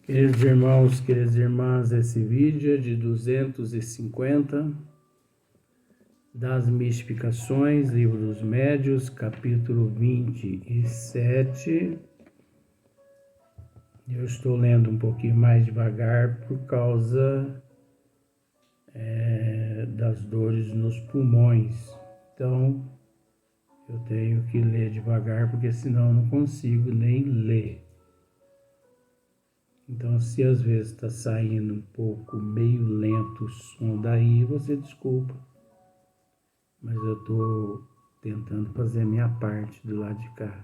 Queridos irmãos, queridas irmãs, esse vídeo é de 250 das Mistificações, Livro dos Médiuns, capítulo 27. Eu estou lendo um pouquinho mais devagar por causa das dores nos pulmões. Então, eu tenho que ler devagar, porque senão eu não consigo nem ler. Então, se às vezes está saindo um pouco meio lento o som daí, você desculpa. Mas eu estou tentando fazer a minha parte do lado de cá.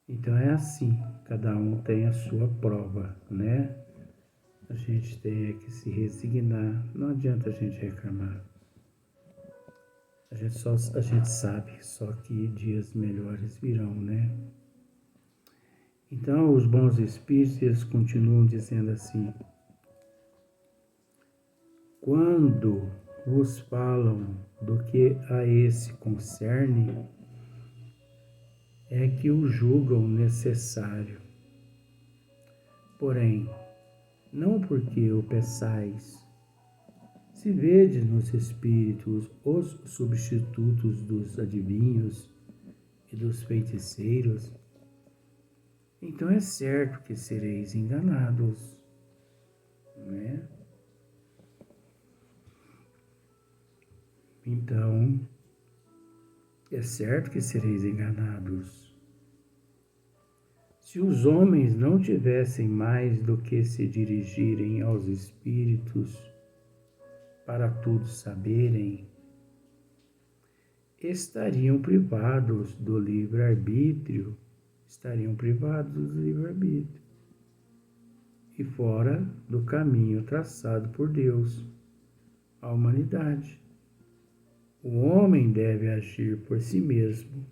Então é assim, cada um tem a sua prova, né? A gente tem que se resignar, não adianta a gente reclamar. A gente sabe, só que dias melhores virão, né? Então, os bons espíritos, eles continuam dizendo assim: quando vos falam do que a esse concerne, é que o julgam necessário. Porém, não porque o peçais, se vedes nos espíritos os substitutos dos adivinhos e dos feiticeiros, então é certo que sereis enganados, né? Então, é certo que sereis enganados. Se os homens não tivessem mais do que se dirigirem aos espíritos para tudo saberem, estariam privados do livre-arbítrio, e fora do caminho traçado por Deus à humanidade. O homem deve agir por si mesmo.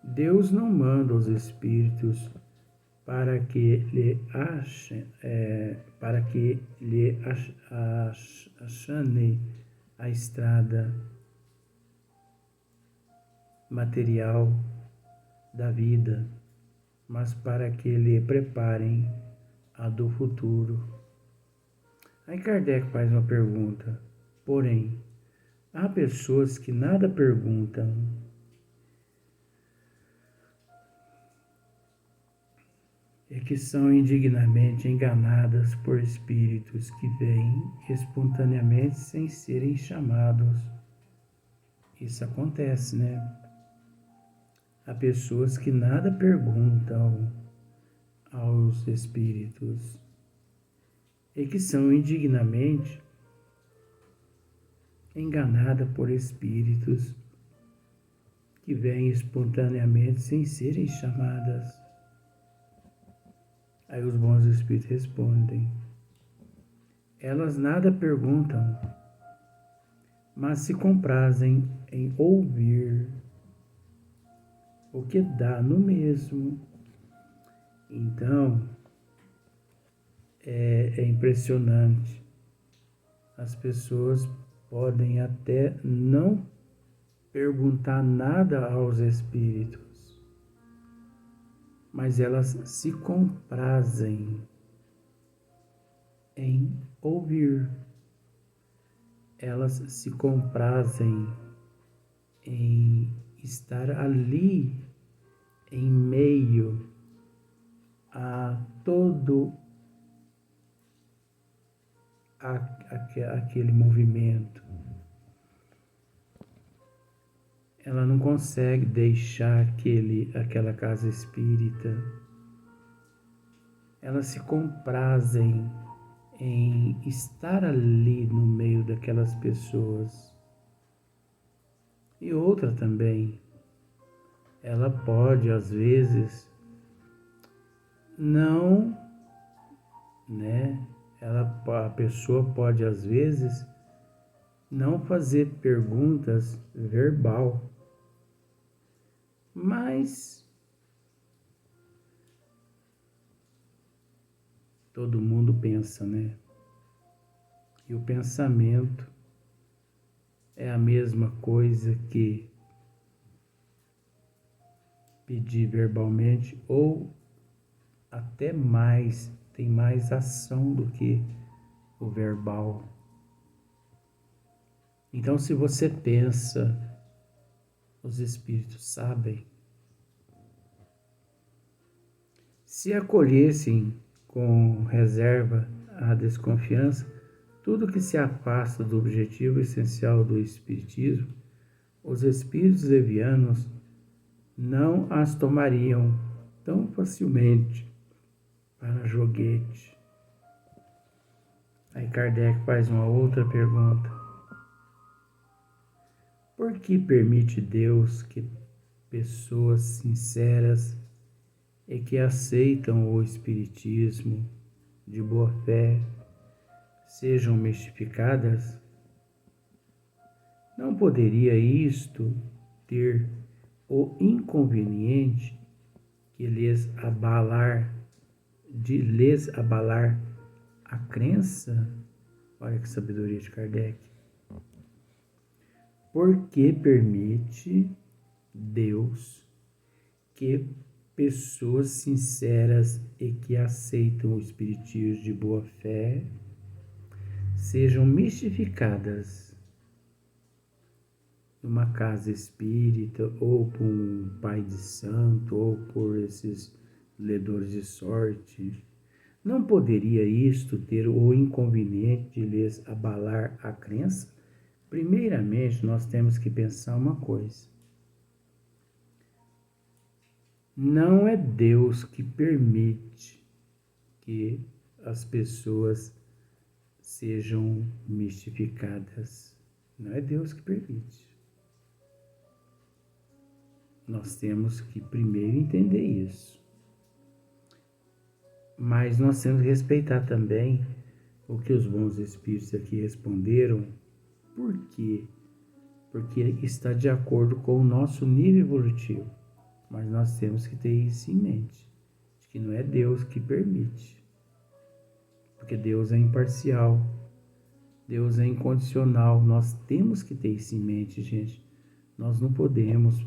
Deus não manda os espíritos para que lhe achane a estrada material da vida, mas para que lhe preparem a do futuro. Aí Kardec faz uma pergunta: porém, há pessoas que nada perguntam e que são indignamente enganadas por espíritos que vêm espontaneamente sem serem chamados. Isso acontece, né? Há pessoas que nada perguntam aos espíritos e que são indignamente enganadas por espíritos que vêm espontaneamente sem serem chamadas. Aí os bons espíritos respondem: elas nada perguntam, mas se comprazem em ouvir, o que dá no mesmo. Então, é impressionante. As pessoas podem até não perguntar nada aos espíritos, mas elas se comprazem em ouvir. Elas se comprazem em estar ali em meio a todo aquele movimento. Ela não consegue deixar aquela casa espírita. Elas se comprazem em estar ali no meio daquelas pessoas. E outra também, ela pode às vezes não, né? A pessoa pode às vezes não fazer perguntas verbal, mas todo mundo pensa, né? E o pensamento é a mesma coisa que pedir verbalmente ou até mais, tem mais ação do que o verbal. Então, se você pensa, os espíritos sabem. Se acolhessem com reserva a desconfiança, tudo que se afasta do objetivo essencial do espiritismo, os espíritos levianos não as tomariam tão facilmente para joguete. Aí Kardec faz uma outra pergunta. Por que permite Deus que pessoas sinceras e que aceitam o espiritismo de boa fé sejam mistificadas? Não poderia isto ter o inconveniente de lhes abalar a crença? Olha que sabedoria de Kardec. Porque permite Deus que pessoas sinceras e que aceitam o espiritismo de boa fé sejam mistificadas numa casa espírita, ou por um pai de santo, ou por esses ledores de sorte? Não poderia isto ter o inconveniente de lhes abalar a crença? Primeiramente, nós temos que pensar uma coisa. Não é Deus que permite que as pessoas sejam mistificadas. Não é Deus que permite. Nós temos que primeiro entender isso. Mas nós temos que respeitar também o que os bons espíritos aqui responderam. Por quê? Porque está de acordo com o nosso nível evolutivo. Mas nós temos que ter isso em mente, de que não é Deus que permite. Porque Deus é imparcial, Deus é incondicional. Nós temos que ter isso em mente, gente. Nós não podemos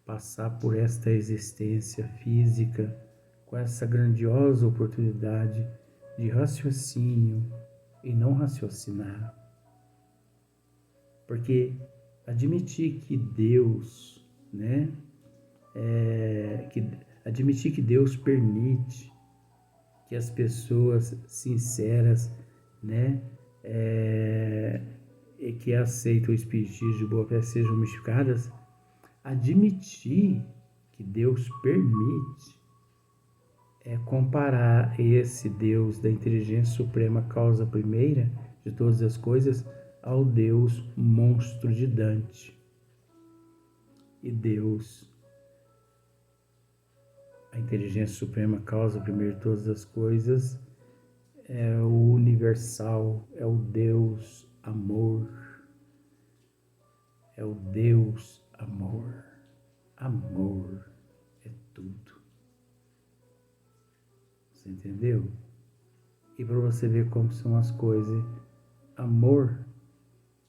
passar por esta existência física com essa grandiosa oportunidade de raciocínio e não raciocinar. Porque admitir que Deus, admitir que Deus permite que as pessoas sinceras, e que aceitam o espiritismo de boa fé sejam mistificadas, admitir que Deus permite é comparar esse Deus da inteligência suprema, causa primeira de todas as coisas, ao Deus monstro de Dante. E Deus, a inteligência suprema, causa primeira de todas as coisas, é o universal, é o Deus amor. É o Deus amor. Amor é tudo. Você entendeu? E para você ver como são as coisas, amor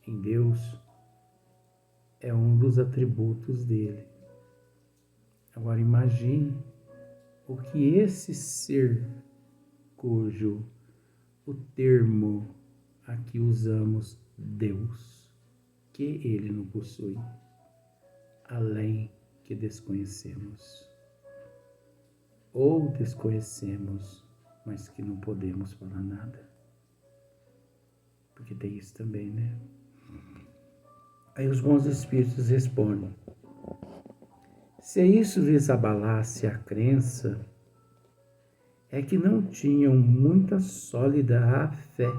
em Deus é um dos atributos dele. Agora imagine o que esse ser, cujo o termo aqui usamos, Deus, que ele não possui, além que desconhecemos. Ou desconhecemos, mas que não podemos falar nada. Porque tem isso também, né? Aí os bons espíritos respondem: se isso lhes abalasse a crença, é que não tinham muita sólida a fé.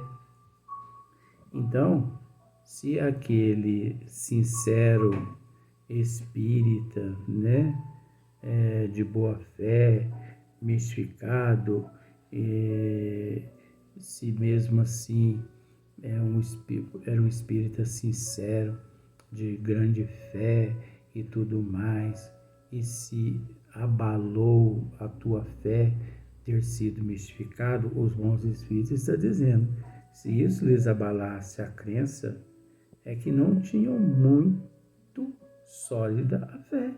Então, se aquele sincero espírita, de boa fé, mistificado, se mesmo assim era um espírita sincero, de grande fé e tudo mais, e se abalou a tua fé ter sido mistificado, os bons espíritos estão dizendo: se isso lhes abalasse a crença, é que não tinham muito sólida a fé.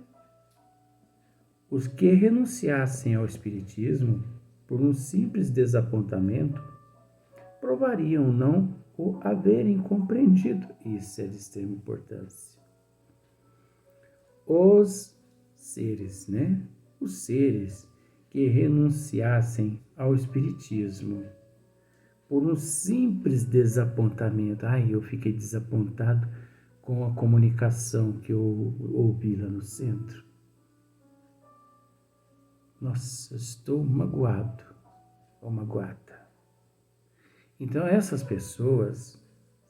Os que renunciassem ao espiritismo por um simples desapontamento, provariam não o haverem compreendido. Isso é de extrema importância. Os seres, né? Os seres que renunciassem ao espiritismo por um simples desapontamento. Ai, eu fiquei desapontado com a comunicação que eu ouvi lá no centro. Nossa, estou magoado ou magoada. Então essas pessoas,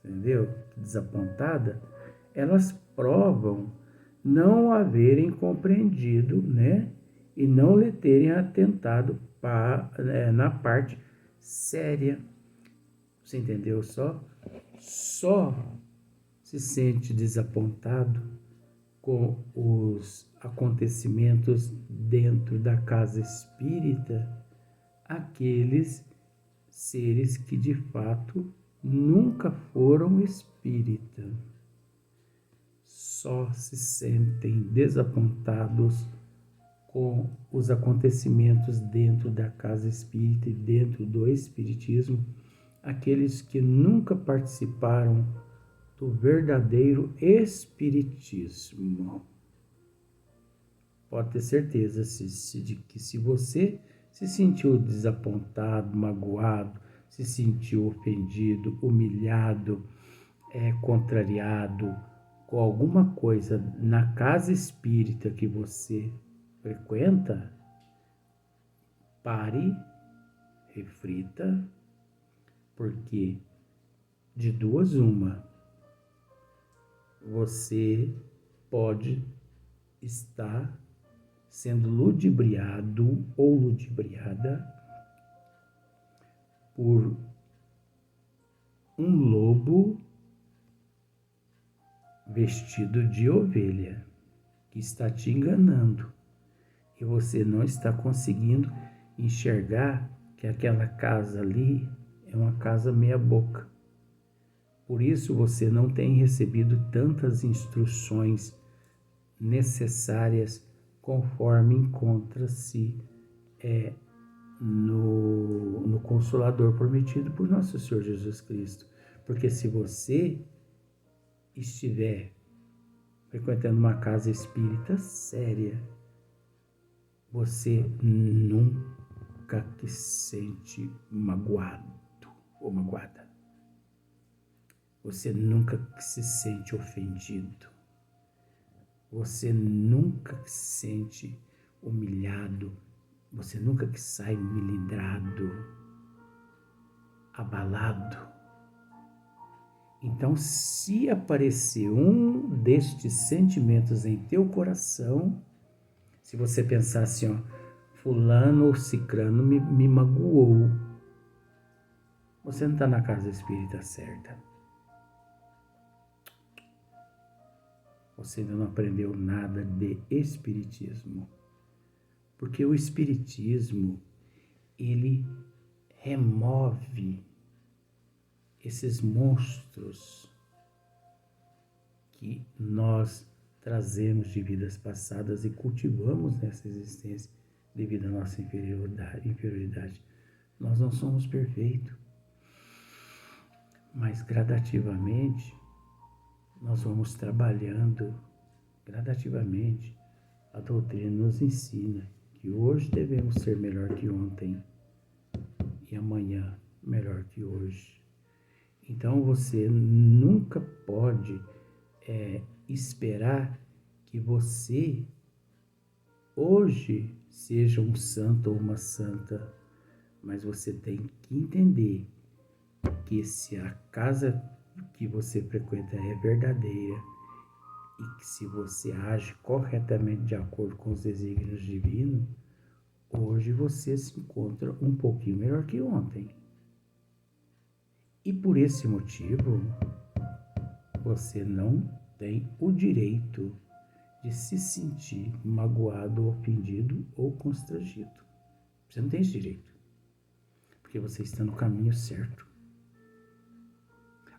entendeu? Desapontada, elas provam não haverem compreendido, né? E não lhe terem atentado na parte séria. Você entendeu só? Só se sente desapontado com os acontecimentos dentro da casa espírita aqueles seres que de fato nunca foram espírita. Só se sentem desapontados com os acontecimentos dentro da casa espírita e dentro do espiritismo aqueles que nunca participaram do verdadeiro espiritismo. Pode ter certeza de que se você se sentiu desapontado, magoado, se sentiu ofendido, humilhado, contrariado com alguma coisa na casa espírita que você frequenta, pare, reflita, porque de duas uma, você pode estar sendo ludibriado ou ludibriada por um lobo vestido de ovelha que está te enganando e você não está conseguindo enxergar que aquela casa ali é uma casa meia boca. Por isso você não tem recebido tantas instruções necessárias conforme encontra-se no Consolador prometido por nosso Senhor Jesus Cristo. Porque se você estiver frequentando uma casa espírita séria, você nunca se sente magoado ou magoada. Você nunca se sente ofendido. Você nunca se sente humilhado. Você nunca que sai melindrado, abalado. Então, se aparecer um destes sentimentos em teu coração, se você pensar assim, ó, fulano ou cicrano me magoou, você não está na casa espírita certa. Você ainda não aprendeu nada de espiritismo. Porque o espiritismo, ele remove esses monstros que nós trazemos de vidas passadas e cultivamos nessa existência devido à nossa inferioridade. Nós não somos perfeitos, mas gradativamente nós vamos trabalhando, gradativamente. A doutrina nos ensina que hoje devemos ser melhor que ontem e amanhã melhor que hoje. Então você nunca pode esperar que você hoje seja um santo ou uma santa, mas você tem que entender que se a casa que você frequenta é verdadeira e que se você age corretamente de acordo com os desígnios divinos, hoje você se encontra um pouquinho melhor que ontem. E por esse motivo, você não tem o direito de se sentir magoado, ofendido ou constrangido. Você não tem esse direito, porque você está no caminho certo.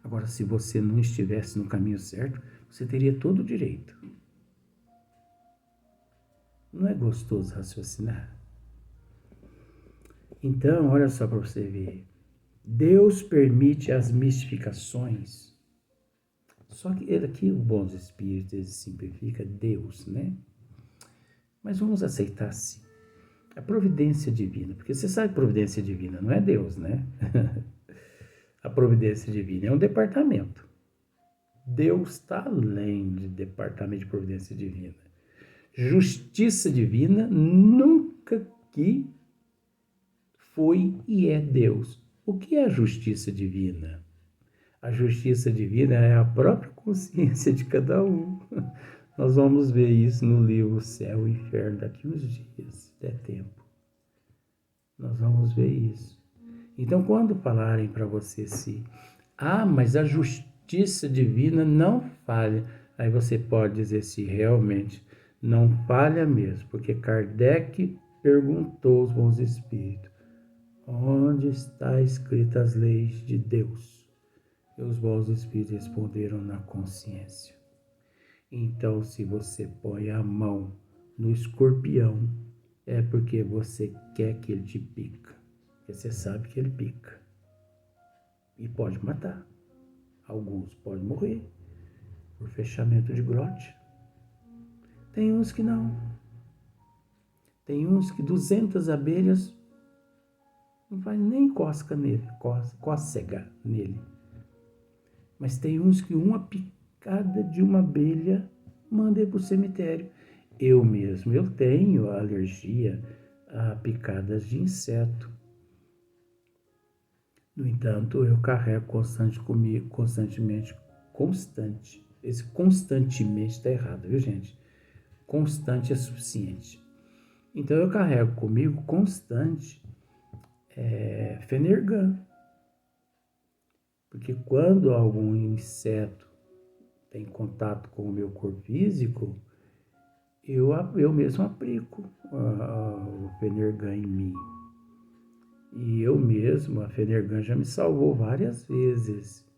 Agora, se você não estivesse no caminho certo, você teria todo o direito. Não é gostoso raciocinar? Então, olha só para você ver. Deus permite as mistificações. Só que aqui o bons espíritos ele simplifica Deus, né? Mas vamos aceitar assim. A providência divina, porque você sabe que providência divina não é Deus, né? A providência divina é um departamento. Deus está além de departamento de providência divina. Justiça divina nunca que foi e é Deus. O que é a justiça divina? A justiça divina é a própria consciência de cada um. Nós vamos ver isso no livro Céu e Inferno daqui uns dias, se der tempo. Nós vamos ver isso. Então, quando falarem para você se, mas a justiça divina não falha, aí você pode dizer se realmente não falha mesmo, porque Kardec perguntou aos bons espíritos, onde está escritas as leis de Deus? E os bons espíritos responderam na consciência. Então, se você põe a mão no escorpião, é porque você quer que ele te pica. Porque você sabe que ele pica. E pode matar. Alguns podem morrer por fechamento de grote. Tem uns que não. Tem uns que 200 abelhas não faz nem cosca nele, cócega nele. Mas tem uns que uma picada de uma abelha manda ele para o cemitério. Eu mesmo, eu tenho alergia a picadas de inseto. No entanto, eu carrego constantemente. Esse constantemente está errado, viu, gente? Constante é suficiente. Então, eu carrego comigo constante Fenergan. Porque quando algum inseto tem contato com o meu corpo físico, eu mesmo aplico o Fenergan em mim. E eu mesmo, a Fenergan já me salvou várias vezes.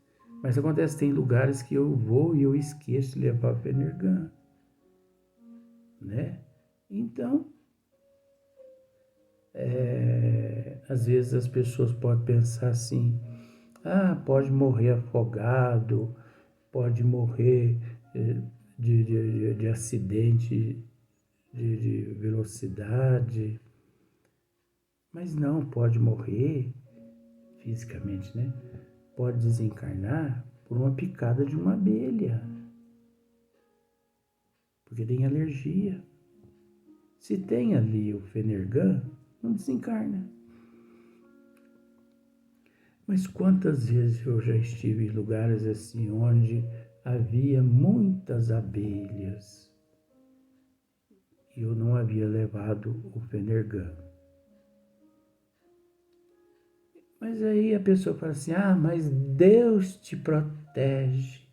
Mas acontece, tem lugares que eu vou e eu esqueço de levar a Fenergan, né? Então, às vezes as pessoas podem pensar assim, pode morrer afogado, pode morrer de acidente de velocidade, mas não, pode morrer fisicamente, né? Pode desencarnar por uma picada de uma abelha, porque tem alergia. Se tem ali o Fenergan, não desencarna. Mas quantas vezes eu já estive em lugares assim, onde havia muitas abelhas e eu não havia levado o Fenergan. Mas aí a pessoa fala assim, mas Deus te protege.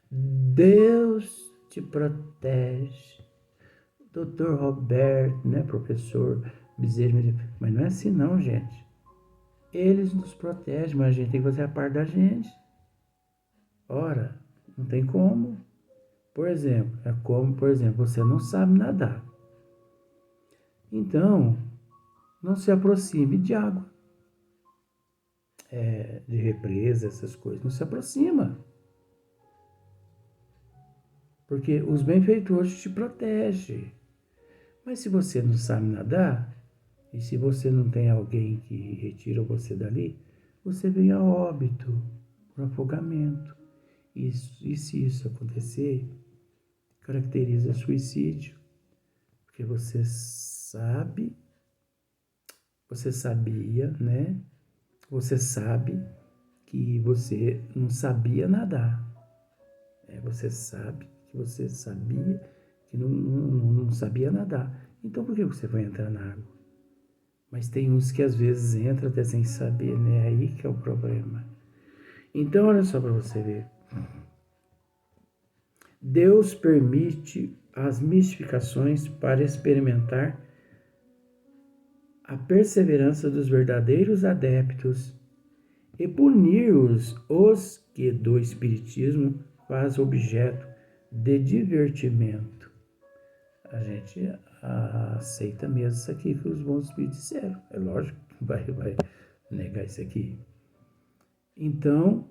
Deus te protege. Dr. Roberto, né, professor Bezerra, mas não é assim não, gente. Eles nos protegem, mas a gente tem que fazer a parte da gente. Ora, não tem como. Por exemplo, você não sabe nadar. Então, não se aproxime de água. De represa, essas coisas. Não se aproxima. Porque os benfeitores te protegem. Mas se você não sabe nadar, e se você não tem alguém que retira você dali, você vem a óbito por afogamento. E se isso acontecer, caracteriza suicídio. Porque você sabia, né? Você sabe que você não sabia nadar. Você sabe que você sabia que não sabia nadar. Então, por que você vai entrar na água? Mas tem uns que às vezes entram até sem saber, né? Aí que é o problema. Então, olha só para você ver. Deus permite as mistificações para experimentar a perseverança dos verdadeiros adeptos e punir os que do Espiritismo faz objeto de divertimento. A gente aceita mesmo isso aqui que os bons espíritos disseram. É lógico que vai negar isso aqui. Então,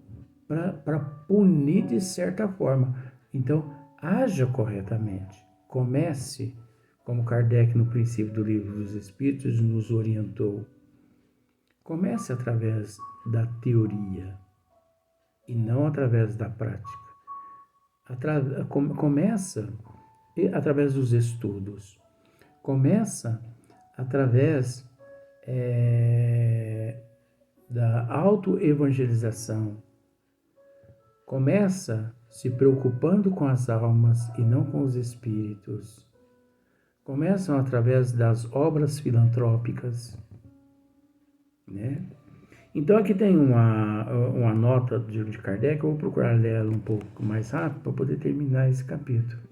para punir de certa forma. Então, haja corretamente. Comece, como Kardec no princípio do Livro dos Espíritos nos orientou, comece através da teoria e não através da prática. Começa através dos estudos. Começa através da autoevangelização. Começa se preocupando com as almas e não com os espíritos. Começam através das obras filantrópicas, né? Então aqui tem uma nota de Kardec, eu vou procurar ler ela um pouco mais rápido para poder terminar esse capítulo.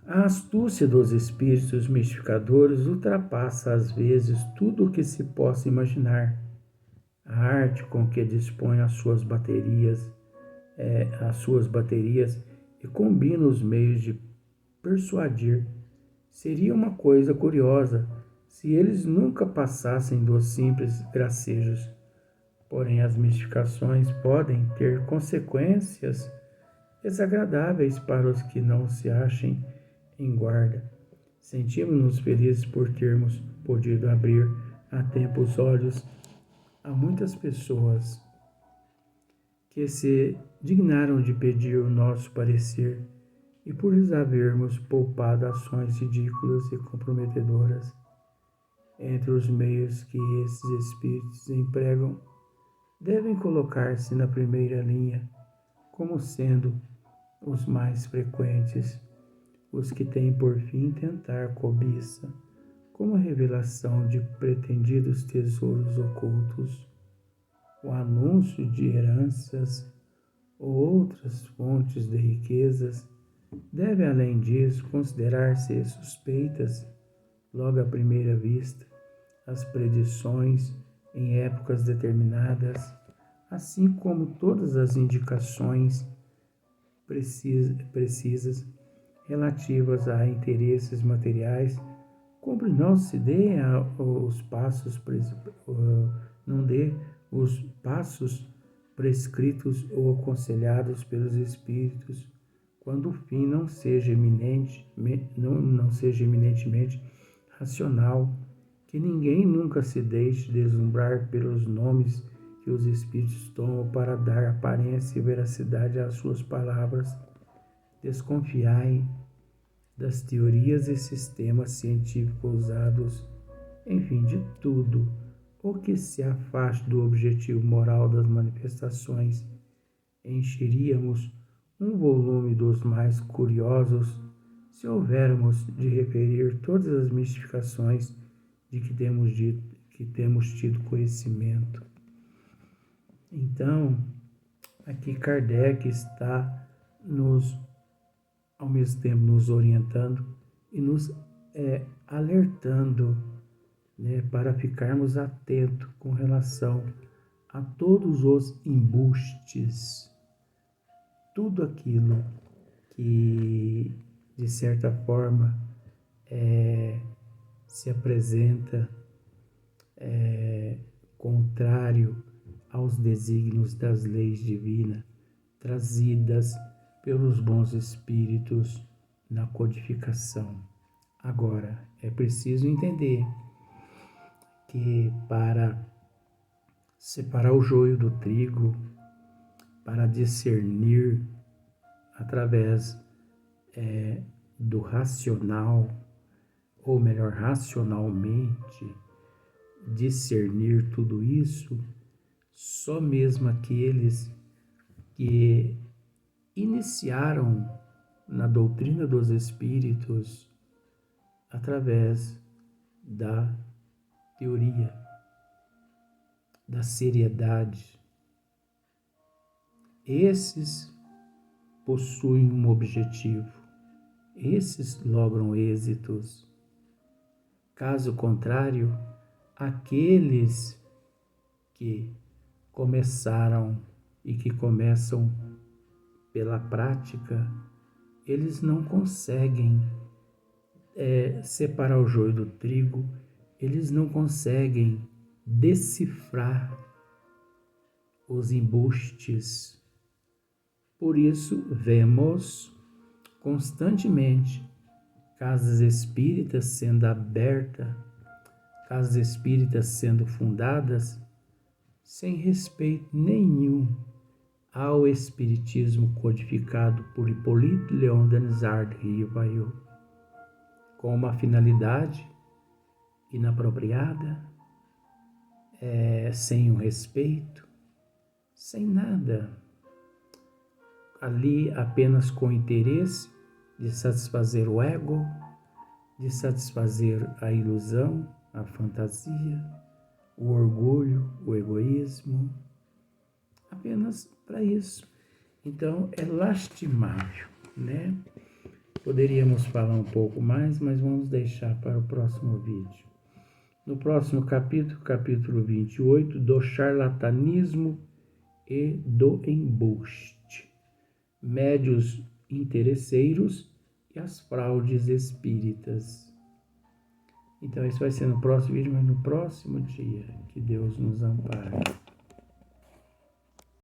A astúcia dos espíritos mistificadores ultrapassa às vezes tudo o que se possa imaginar. A arte com que dispõe as suas baterias e combina os meios de persuadir. Seria uma coisa curiosa se eles nunca passassem dos simples gracejos. Porém, as mistificações podem ter consequências desagradáveis para os que não se achem em guarda. Sentimos-nos felizes por termos podido abrir a tempo os olhos a muitas pessoas que se dignaram de pedir o nosso parecer e por lhes havermos poupado ações ridículas e comprometedoras. Entre os meios que esses espíritos empregam, devem colocar-se na primeira linha, como sendo os mais frequentes, os que têm por fim tentar cobiça, como a revelação de pretendidos tesouros ocultos, o anúncio de heranças ou outras fontes de riquezas, deve, além disso, considerar-se suspeitas, logo à primeira vista, as predições em épocas determinadas, assim como todas as indicações precisas relativas a interesses materiais, cumpre não se dê os passos não dê os passos prescritos ou aconselhados pelos espíritos, quando o fim não seja eminentemente racional, que ninguém nunca se deixe deslumbrar pelos nomes que os espíritos tomam para dar aparência e veracidade às suas palavras. Desconfiai das teorias e sistemas científicos usados, enfim, de tudo o que se afaste do objetivo moral das manifestações. Encheríamos um volume dos mais curiosos se houvéssemos de referir todas as mistificações de que temos tido conhecimento. Então, aqui Kardec está ao mesmo tempo nos orientando e nos alertando, né, para ficarmos atentos com relação a todos os embustes, tudo aquilo que, de certa forma, se apresenta contrário aos desígnios das leis divinas trazidas pelos bons espíritos na codificação. Agora, é preciso entender que para separar o joio do trigo, para discernir através do racional, ou melhor, racionalmente, discernir tudo isso, só mesmo aqueles que iniciaram na doutrina dos espíritos através da teoria, da seriedade. Esses possuem um objetivo, esses logram êxitos. Caso contrário, aqueles que começaram e que começam pela prática eles não conseguem separar o joio do trigo, eles não conseguem decifrar os embustes. Por isso, vemos constantemente casas espíritas sendo abertas, casas espíritas sendo fundadas, sem respeito nenhum ao espiritismo codificado por Hippolyte Léon Denisard Rivail, com uma finalidade inapropriada, sem um respeito, sem nada. Ali apenas com interesse de satisfazer o ego, de satisfazer a ilusão, a fantasia, o orgulho, o egoísmo, apenas para isso. Então é lastimável, né? Poderíamos falar um pouco mais, mas vamos deixar para o próximo vídeo. No próximo capítulo, capítulo 28, do charlatanismo e do embuste, médios interesseiros e as fraudes espíritas. Então, isso vai ser no próximo vídeo, mas no próximo dia. Que Deus nos ampare.